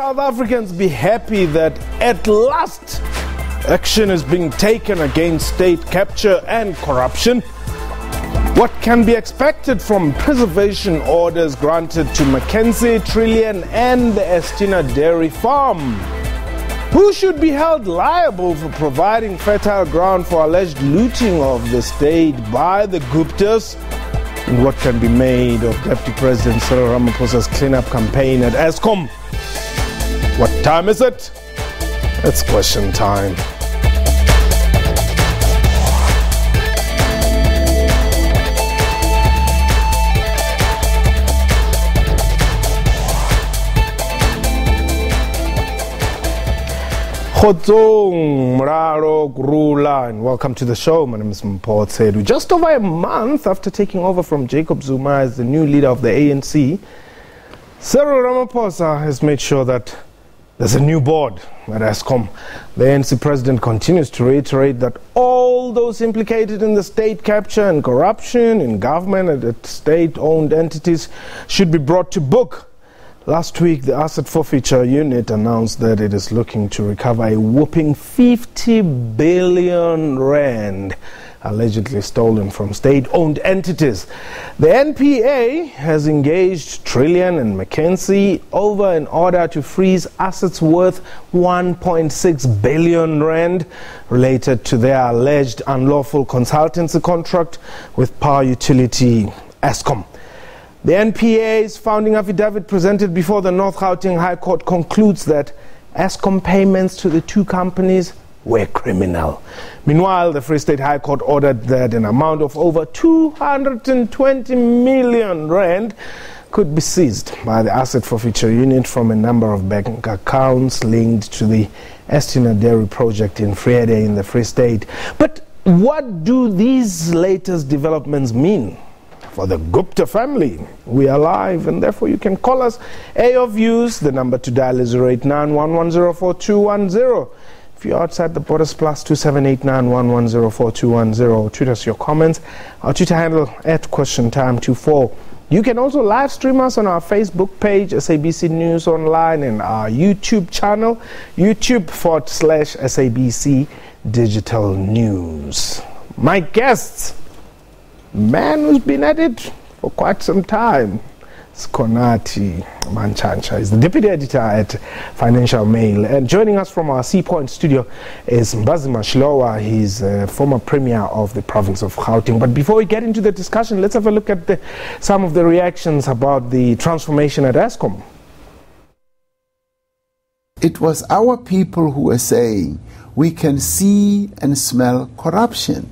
South Africans be happy that at last action is being taken against state capture and corruption? What can be expected from preservation orders granted to McKinsey, Trillian and the Estina dairy farm? Who should be held liable for providing fertile ground for alleged looting of the state by the Guptas? And what can be made of Deputy President Cyril Ramaphosa's cleanup campaign at Eskom? What time is it? It's question time. Khotsong, Mraro, Gurula, and welcome to the show. My name is Mpho Tsedu. Just over a month after taking over from Jacob Zuma as the new leader of the ANC, Cyril Ramaphosa has made sure that there's a new board at Eskom. The ANC president continues to reiterate that all those implicated in the state capture and corruption in government and at state-owned entities should be brought to book. Last week, the Asset Forfeiture Unit announced that it is looking to recover a whopping 50 billion rand allegedly stolen from state-owned entities. The NPA has engaged Trillian and McKinsey over an order to freeze assets worth 1.6 billion rand related to their alleged unlawful consultancy contract with power utility Eskom. The NPA's founding affidavit presented before the North Gauteng High Court concludes that Eskom payments to the two companies were criminal. Meanwhile, the Free State High Court ordered that an amount of over 220 million rand could be seized by the Asset Forfeiture Unit from a number of bank accounts linked to the Estina dairy project in Vrede in the Free State. But what do these latest developments mean for the Gupta family? We are live, and therefore you can call us. A of views, the number to dial is 089-110-4210. If you're outside the borders, plus 2789-110-4210. Tweet us your comments. Our Twitter handle @QuestionTime24. You can also live stream us on our Facebook page, SABC News Online, and our YouTube channel, YouTube.com/SABC Digital News. My guests, man who's been at it for quite some time, Skonati Manchancha is the deputy editor at Financial Mail, and joining us from our Sea Point studio is Mbazima Shlowa. He's a former premier of the province of Gauteng. But before we get into the discussion, let's have a look at some of the reactions about the transformation at Eskom. It was our people who were saying we can see and smell corruption.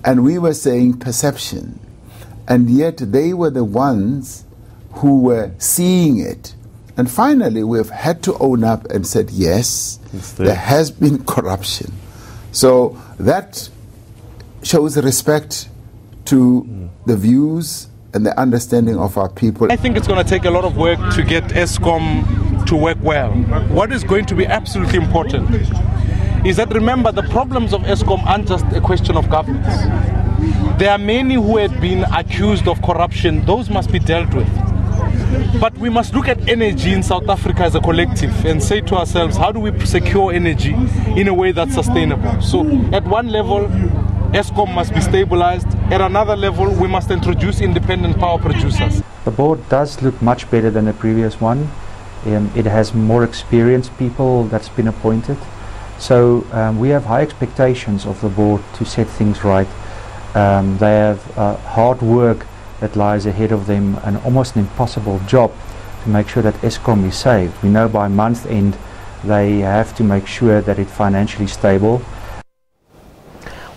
And we were saying perception. And yet they were the ones who were seeing it. And finally, we've had to own up and said, yes, there has been corruption. So that shows respect to the views and the understanding of our people. I think it's going to take a lot of work to get Eskom to work well. What is going to be absolutely important is that, remember, the problems of Eskom aren't just a question of governance. There are many who had been accused of corruption. Those must be dealt with. But we must look at energy in South Africa as a collective and say to ourselves, how do we secure energy in a way that's sustainable? So at one level, Eskom must be stabilized. At another level, we must introduce independent power producers. The board does look much better than the previous one. It has more experienced people that's been appointed. So we have high expectations of the board to set things right. They have hard work that lies ahead of them, and almost an impossible job to make sure that Eskom is saved. We know by month end they have to make sure that it's financially stable.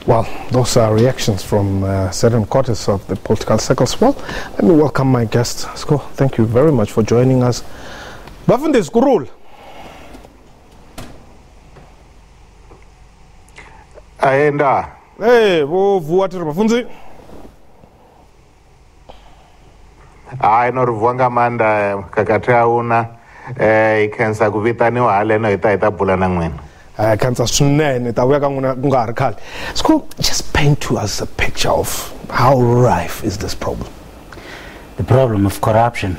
Well, those are reactions from certain quarters of the political circles. Well, let me welcome my guest. Sko, thank you very much for joining us. Bafundis Gurul. Aenda. Hey, what are Bafunzi? I know Vanga Manda Kakatauna, Kansa Guvitani, Aleno, Ita Bulanangwen. I can't assume that we're going to just paint to us a picture of how rife is this problem. The problem of corruption,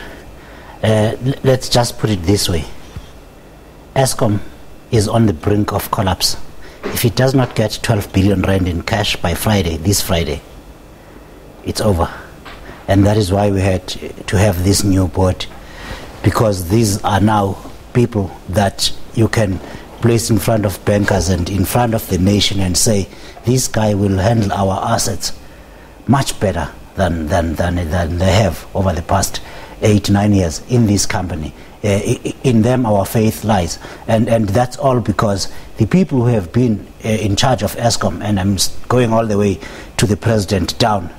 let's just put it this way. Eskom is on the brink of collapse. If it does not get 12 billion rand in cash by Friday, this Friday, it's over. And that is why we had to have this new board, because these are now people that you can place in front of bankers and in front of the nation and say, this guy will handle our assets much better than they have over the past 8-9 years in this company. In them our faith lies, and that's all because the people who have been in charge of Eskom, and I'm going all the way to the president down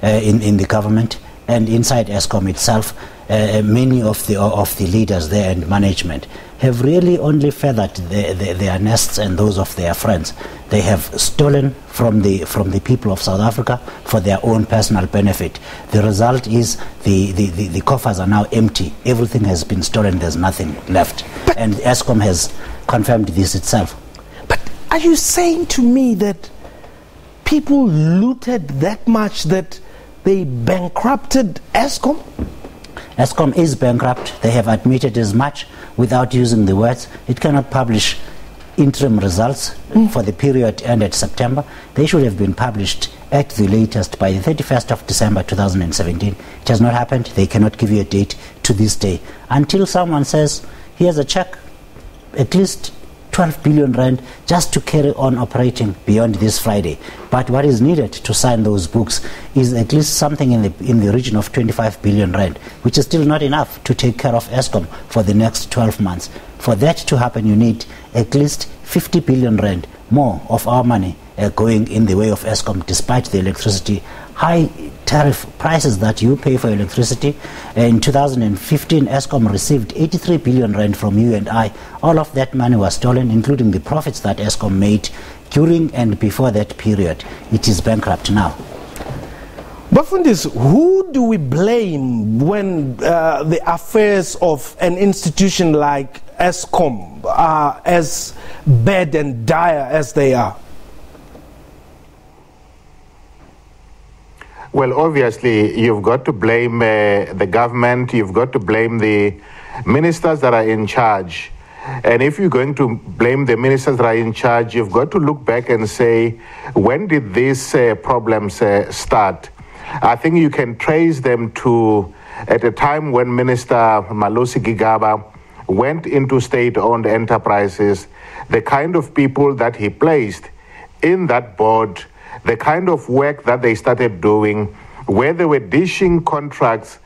in the government and inside Eskom itself, many of the leaders there and management have really only feathered their nests and those of their friends. They have stolen from the people of South Africa for their own personal benefit. The result is the coffers are now empty. Everything has been stolen. There's nothing left. And Eskom has confirmed this itself. But are you saying to me that people looted that much that they bankrupted Eskom? Eskom is bankrupt. They have admitted as much without using the words. It cannot publish interim results for the period ended September. They should have been published at the latest by the 31st of December 2017. It has not happened. They cannot give you a date to this day until someone says, here's a check, at least 12 billion rand just to carry on operating beyond this Friday. But what is needed to sign those books is at least something in the region of 25 billion rand, which is still not enough to take care of Eskom for the next 12 months. For that to happen, you need at least 50 billion rand more of our money going in the way of Eskom, despite the electricity high tariff prices that you pay for electricity. In 2015, Eskom received 83 billion rand from you and I. All of that money was stolen, including the profits that Eskom made during and before that period. It is bankrupt now. Bafundis, who do we blame when the affairs of an institution like Eskom are as bad and dire as they are? Well, obviously, you've got to blame the government, you've got to blame the ministers that are in charge. And if you're going to blame the ministers that are in charge, you've got to look back and say, when did these problems start? I think you can trace them to at a time when Minister Malusi Gigaba went into state-owned enterprises, the kind of people that he placed in that board, the kind of work that they started doing, where they were dishing contracts,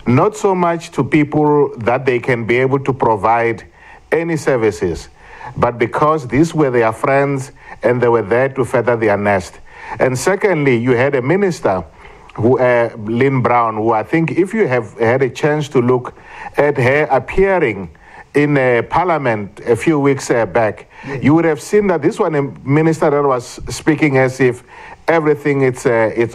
not so much to people that they can be able to provide any services, but because these were their friends and they were there to feather their nest. And secondly, you had a minister, Lynn Brown, who I think if you have had a chance to look at her appearing in Parliament a few weeks back, you would have seen that this one a minister that was speaking as if everything it's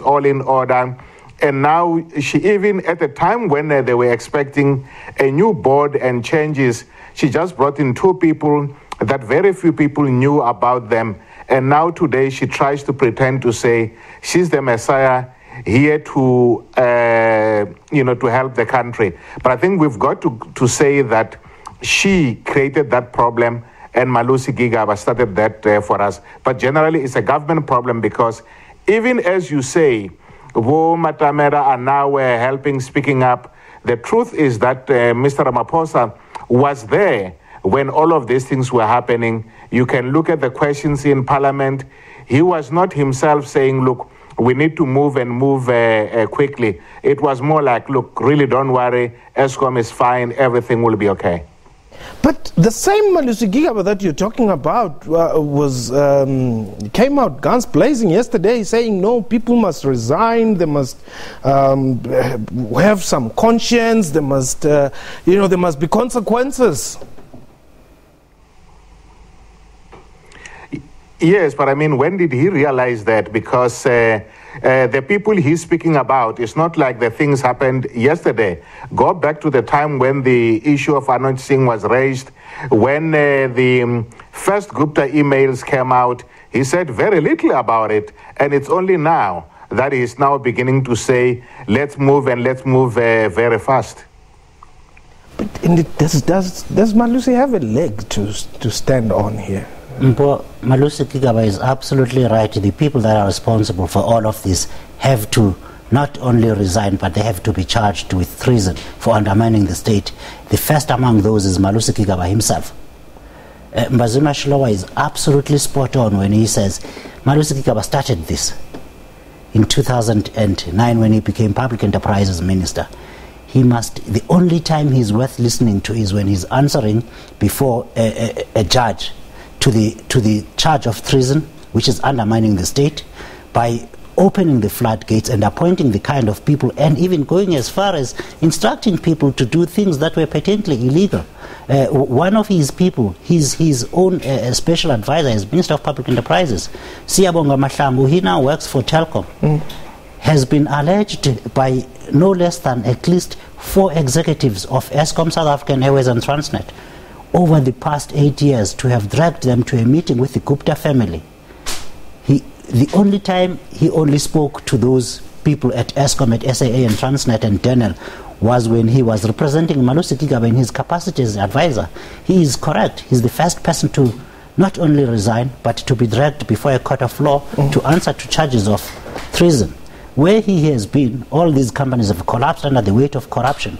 all in order. And now she, even at the time when they were expecting a new board and changes, she just brought in two people that very few people knew about them. And now today she tries to pretend to say she's the Messiah here to to help the country. But I think we've got to say that she created that problem and Malusi Gigaba started that for us. But generally it's a government problem, because even as you say, Wo Matamera are now helping, speaking up, the truth is that Mr. Ramaphosa was there when all of these things were happening. You can look at the questions in Parliament. He was not himself saying, look, we need to move and move quickly. It was more like, look, really don't worry, Eskom is fine, everything will be okay. But the same Malusi Gigaba that you're talking about came out guns blazing yesterday saying, no, people must resign, they must have some conscience, there must be consequences. Yes, but I mean, when did he realize that? Because the people he's speaking about, it's not like the things happened yesterday. Go back to the time when the issue of anointing was raised, when the first Gupta emails came out, he said very little about it. And it's only now that he's now beginning to say, let's move and let's move very fast. Does Malusi have a leg to stand on here? Malusi Gigaba is absolutely right. The people that are responsible for all of this have to not only resign, but they have to be charged with treason for undermining the state. The first among those is Malusi Gigaba himself. Mbazima Shilowa is absolutely spot on when he says Malusi Gigaba started this in 2009 when he became Public Enterprises Minister. The only time he's worth listening to is when he's answering before a judge to the charge of treason, which is undermining the state, by opening the floodgates and appointing the kind of people, and even going as far as instructing people to do things that were patently illegal. One of his people, his own special advisor, as Minister of Public Enterprises, Siyabonga Mahlangu, he now works for Telkom, has been alleged by no less than at least 4 executives of Eskom, South African Airways and Transnet over the past 8 years to have dragged them to a meeting with the Gupta family. The only time he only spoke to those people at Eskom, at SAA and Transnet and Denel was when he was representing Malusi Gigaba in his capacity as advisor. He is correct. He's the first person to not only resign, but to be dragged before a court of law to answer to charges of treason. Where he has been, all these companies have collapsed under the weight of corruption.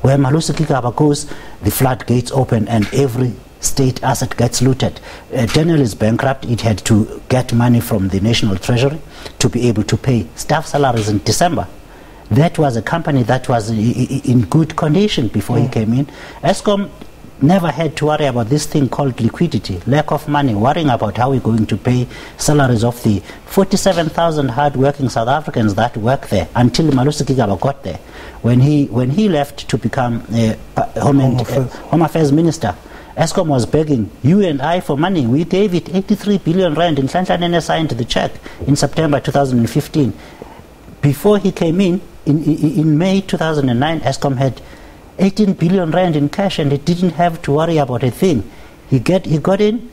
Where Malusi Gigaba goes, the floodgates open and every state asset gets looted. Denel is bankrupt. It had to get money from the National Treasury to be able to pay staff salaries in December. That was a company that was in good condition before he came in. Eskom never had to worry about this thing called liquidity, lack of money, worrying about how we're going to pay salaries of the 47,000 hard-working South Africans that work there until Malusi Gigaba got there. When he left to become Home Affairs Minister, Eskom was begging you and I for money. We gave it 83 billion rand, and Nhlanhla signed the check in September 2015. Before he came in May 2009, Eskom had 18 billion rand in cash, and it didn't have to worry about a thing. He got in,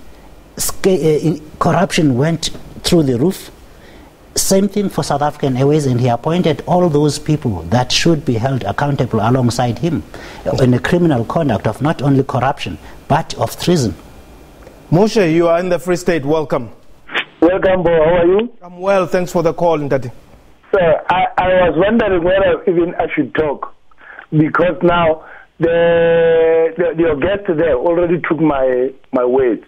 corruption went through the roof. Same thing for South African Airways, and he appointed all those people that should be held accountable alongside him in a criminal conduct of not only corruption, but of treason. Moshe, you are in the Free State. Welcome. Welcome, Bo. How are you? I'm well. Thanks for the call, Ndati. Sir, I was wondering whether even I should talk, because now your guest there already took my words.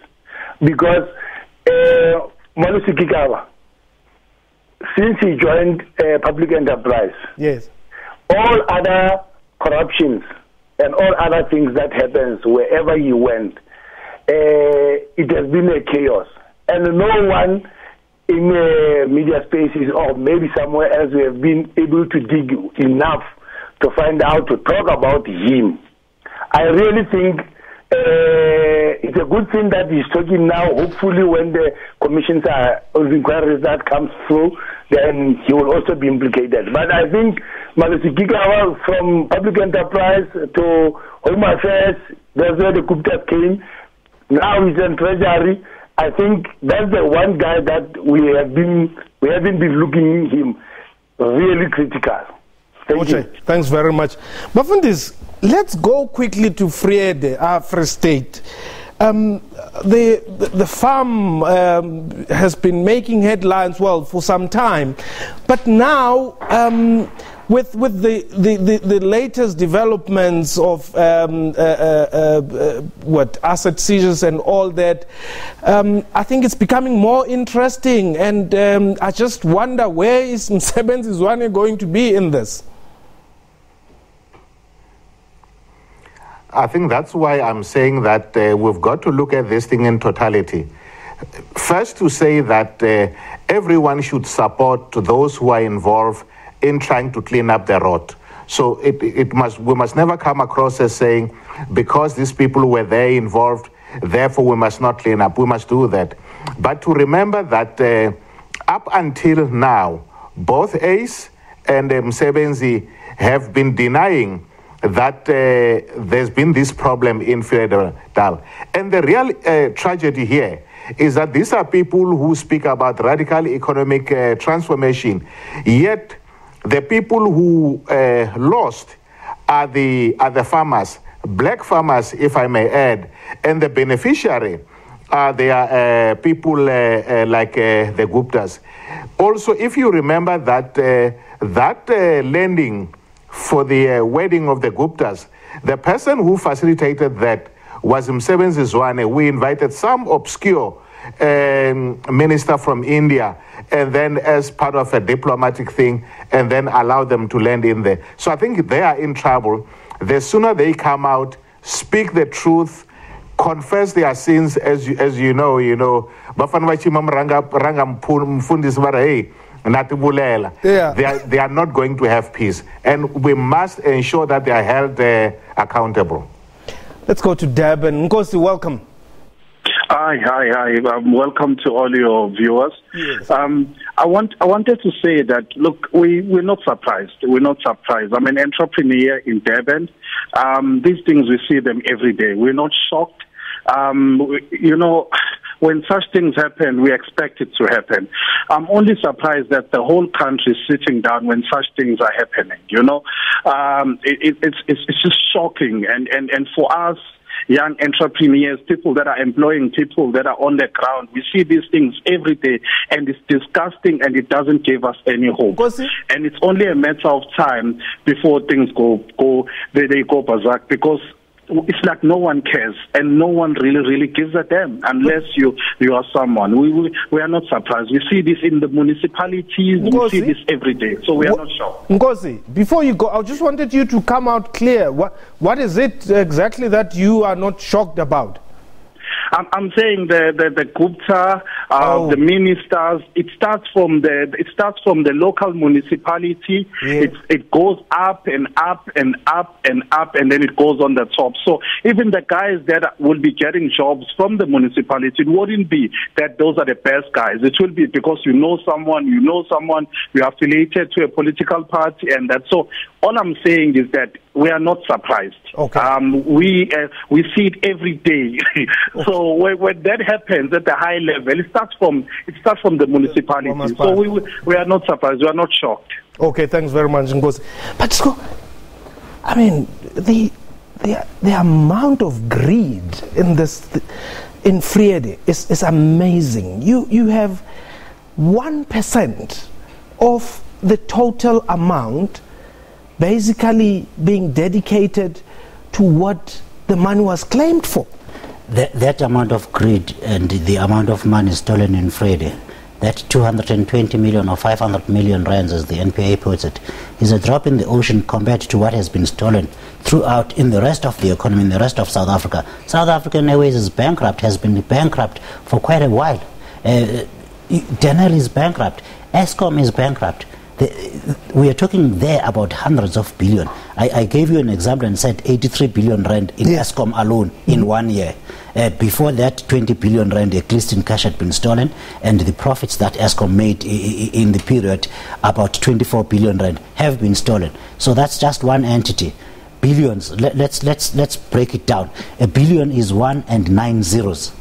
Because Malusi Gigaba, since he joined public enterprise, yes, all other corruptions and all other things that happens wherever he went, it has been a chaos. And no one in media spaces or maybe somewhere else we have been able to dig enough to find out, to talk about him. I really think it's a good thing that he's talking now. Hopefully when the commissions or the inquiries that comes through, then he will also be implicated. But I think Malusi Gigaba, from public enterprise to Home Affairs, that's where the Gupta came. Now he's in Treasury. I think that's the one guy that we haven't been looking at him really critical. Thank you. Thanks very much. Bafundis, let's go quickly to Vrede, our Free State. The farm has been making headlines, well, for some time, but now with the latest developments of asset seizures and all that, I think it's becoming more interesting, and I just wonder, where is Msebenzi Zwane going to be in this? I think that's why I'm saying that we've got to look at this thing in totality. First, to say that everyone should support those who are involved in trying to clean up the rot. So we must never come across as saying, because these people were there involved, therefore we must not clean up. We must do that. But to remember that up until now, both ACE and Msebenzi have been denying that there's been this problem in Vrede. And the real tragedy here is that these are people who speak about radical economic transformation, yet the people who lost are the farmers black farmers, if I may add, and the beneficiary they are people like the Guptas. Also, if you remember that lending for the wedding of the Guptas, the person who facilitated that was Msebenzi Zwane. We invited some obscure minister from India, and then as part of a diplomatic thing, and then allow them to lend in there. So I think they are in trouble. The sooner they come out, speak the truth, confess their sins, as you know, they are not going to have peace, and we must ensure that they are held accountable. Let's go to Durban. Nkosi, welcome. Hi. Welcome to all your viewers. Yes. I wanted to say that, look, we're not surprised. We're not surprised. I'm an entrepreneur in Durban. These things, we see them every day. We're not shocked. When such things happen, we expect it to happen. I'm only surprised that the whole country is sitting down when such things are happening. It's just shocking. And for us, young entrepreneurs, people that are employing people that are on the ground, we see these things every day, and it's disgusting, and it doesn't give us any hope. And it's only a matter of time before things go berserk, because it's like no one cares, and no one really gives a damn unless you are someone. We are not surprised. We see this in the municipalities. Nkosi, we see this every day, so we are not shocked. Nkosi, before you go, I just wanted you to come out clear. What is it exactly that you are not shocked about? I'm saying the Gupta, the ministers. It starts from the local municipality. Yeah. It goes up and up and up and up, and then it goes on the top. So even the guys that will be getting jobs from the municipality, it wouldn't be that those are the best guys. It will be because you know someone, you're affiliated to a political party, and that. So all I'm saying is that we are not surprised. Okay. We see it every day. So when that happens at the high level, it starts from the municipality. So we are not surprised. We are not shocked. Okay, thanks very much, Ngozi. But I mean, the amount of greed in in Vrede is amazing. You have 1% of the total amount basically being dedicated to what the money was claimed for. That amount of greed and the amount of money stolen in Vrede, that 220 million or 500 million rands, as the NPA puts it, is a drop in the ocean compared to what has been stolen throughout in the rest of the economy, in the rest of South Africa. South African Airways is bankrupt, has been bankrupt for quite a while. Denel is bankrupt. Eskom is bankrupt. We are talking there about hundreds of billion. I gave you an example and said 83 billion rand in Eskom alone in 1 year. Before that, 20 billion rand at least in cash had been stolen, and the profits that Eskom made in the period, about 24 billion rand, have been stolen. So that's just one entity. Billions. Let's break it down. A billion is 1 and 9 zeros.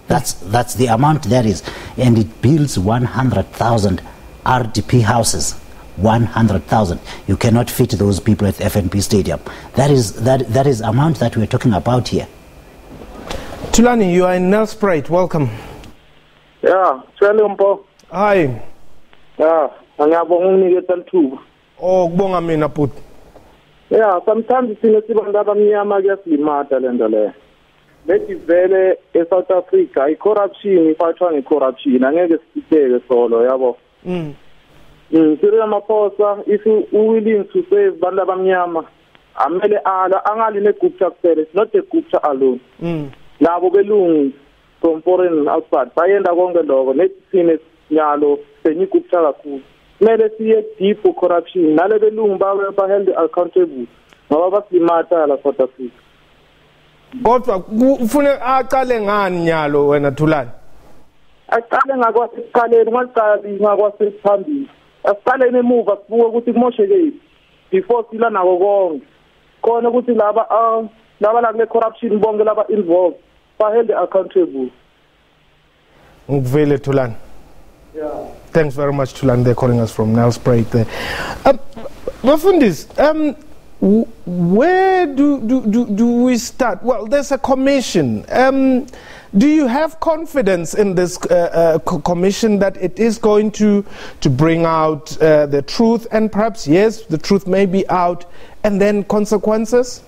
That's the amount that is, and it builds 100,000 RDP houses. 100,000. You cannot fit those people at FNP Stadium. That is amount that we're talking about here. Tulani, you are in Nelspruit. Welcome. Yeah, Hi. Yeah, Kubonga mina put. Yeah, sometimes sinesibandaba mnyama kuyasilimata lento le. Bethi vele eSouth Africa icorruption ifathwa ngecorruption angeke sitheke solo yabo. Cyril Ramaphosa, if you willing to save bantu abamnyama, amele angali ne Gupta kuphela, it's not a Gupta alone. Labo belungu from foreign outside bayenda konke lokho nethi sine nyalo senyi Gupta kakhulu. Kumele siye deep corruption nale belungu ba held accountable ngoba basilimata la South Africa. Kodwa ufune aqale ngani nyalo wena Thulani? Aqale ngakwasiqaleni ngakwasiphambili. Asiqale nemuva sibuke ukuthi kumosheke before sila nako konke. Khona ukuthi laba la kule corruption bonke laba involved ba held accountable. Ngivele Thulani. Yeah. Thanks very much, Trillian. They're calling us from Nelspruit there. Bafundis, Where do we start? Well, there's a commission. Do you have confidence in this commission that it is going to bring out the truth, and perhaps, yes, the truth may be out, and then consequences?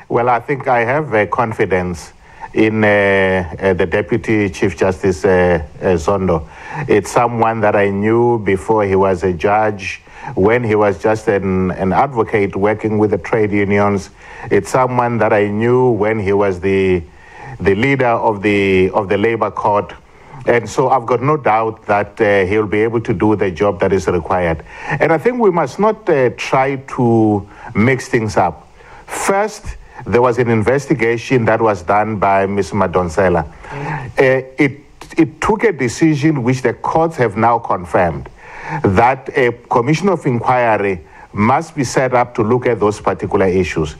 Well, I think I have confidence in the Deputy Chief Justice Zondo. It's someone that I knew before he was a judge, when he was just an advocate working with the trade unions. It's someone that I knew when he was the leader of the Labour Court. And so I've got no doubt that he'll be able to do the job that is required. And I think we must not try to mix things up. First, there was an investigation that was done by Ms. Madonsela. It took a decision which the courts have now confirmed, that a commission of inquiry must be set up to look at those particular issues.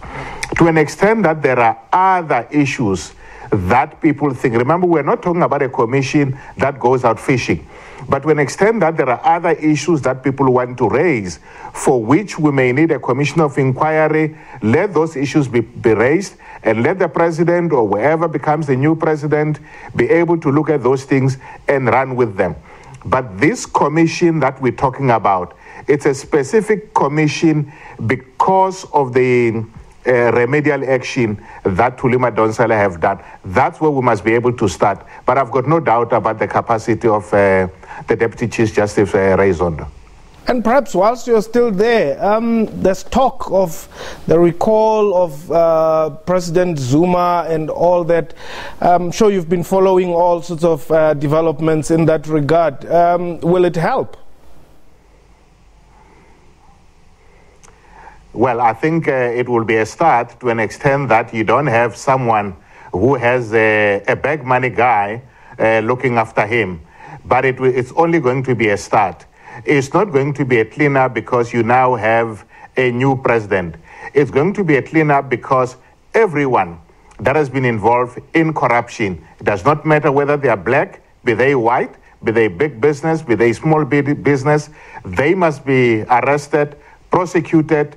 To an extent that there are other issues that people think, remember, we're not talking about a commission that goes out fishing, but to an extent that there are other issues that people want to raise, for which we may need a commission of inquiry, let those issues be raised, and let the president or whoever becomes the new president be able to look at those things and run with them. But this commission that we're talking about, it's a specific commission because of the remedial action that Trillian Madonsela have done. That's where we must be able to start. But I've got no doubt about the capacity of the Deputy Chief Justice Ray Zondo. And perhaps whilst you're still there, there's talk of the recall of President Zuma and all that. I'm sure you've been following all sorts of developments in that regard. Will it help? Well, I think it will be a start to an extent that you don't have someone who has a bag money guy looking after him. But it's only going to be a start. It's not going to be a cleanup because you now have a new president. It's going to be a cleanup because everyone that has been involved in corruption, it does not matter whether they are black, be they white, be they big business, be they small business, they must be arrested, prosecuted,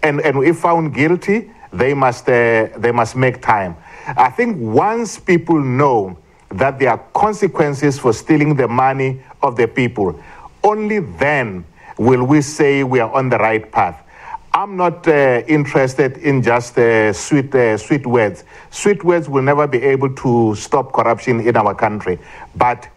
and if found guilty, they must make time. I think once people know that there are consequences for stealing the money of the people, only then will we say we are on the right path. I'm not interested in just sweet words. Sweet words will never be able to stop corruption in our country. But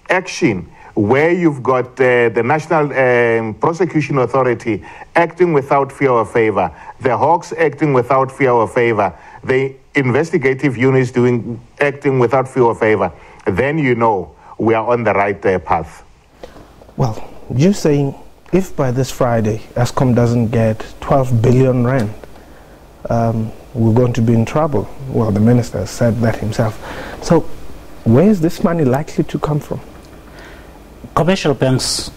action, where you've got the National Prosecuting Authority acting without fear or favor, the Hawks acting without fear or favor, the investigative units acting without fear or favor, then you know we are on the right path. Well, you're saying if by this Friday Eskom doesn't get 12 billion rand, we're going to be in trouble. Well, the minister said that himself. So where is this money likely to come from? Commercial banks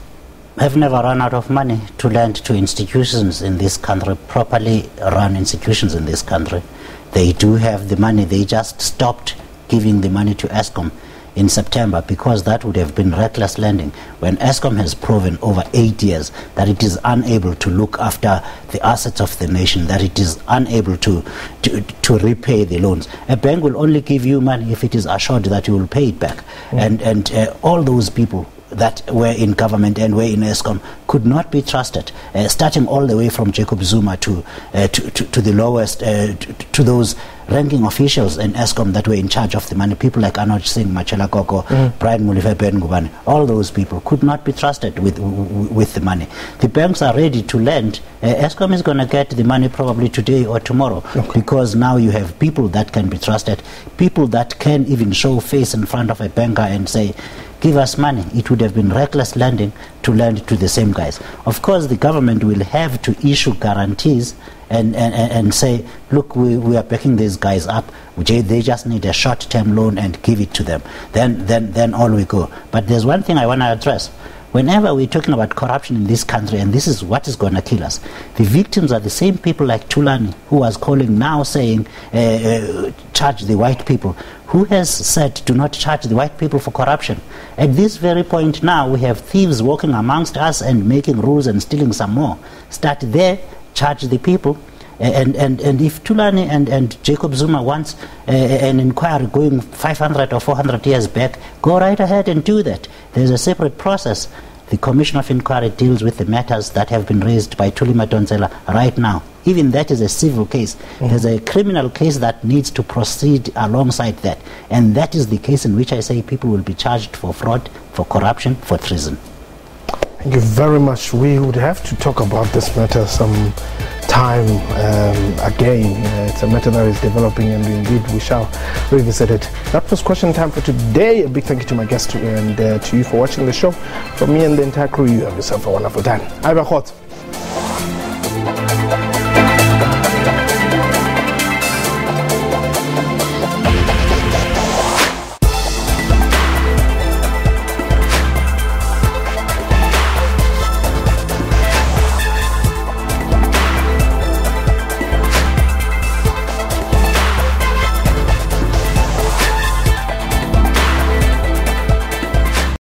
have never run out of money to lend to institutions in this country, properly run institutions in this country. They do have the money. They just stopped giving the money to Eskom in September because that would have been reckless lending, when Eskom has proven over 8 years that it is unable to look after the assets of the nation, that it is unable to repay the loans. A bank will only give you money if it is assured that you will pay it back. And all those people that were in government and were in Eskom could not be trusted, starting all the way from Jacob Zuma to the lowest, to those ranking officials in Eskom that were in charge of the money, people like Anoj Singh, Machela Koko, Brian Mulife Ben Ngubane. All those people could not be trusted with the money. The banks are ready to lend. Eskom is going to get the money probably today or tomorrow, because now you have people that can be trusted, people that can even show face in front of a banker and say, give us money. It would have been reckless lending to lend to the same guys. Of course, the government will have to issue guarantees and say, look, we are backing these guys up. They just need a short-term loan and give it to them. Then all we go. But there's one thing I want to address. Whenever we're talking about corruption in this country, and this is what is going to kill us, the victims are the same people like Tulani, who was calling now saying, charge the white people. Who has said do not charge the white people for corruption? At this very point now, we have thieves walking amongst us and making rules and stealing some more. Start there, charge the people. And if Tulani and Jacob Zuma wants an inquiry going 500 or 400 years back, go right ahead and do that. There's a separate process. The Commission of Inquiry deals with the matters that have been raised by Thuli Madonsela right now. Even that is a civil case. There's a criminal case that needs to proceed alongside that. And that is the case in which I say people will be charged for fraud, for corruption, for treason. Thank you very much. We would have to talk about this matter some time again. It's a matter that is developing, and indeed we shall revisit it. That was question time for today. A big thank you to my guest and to you for watching the show. From me and the entire crew, you have yourself a wonderful time.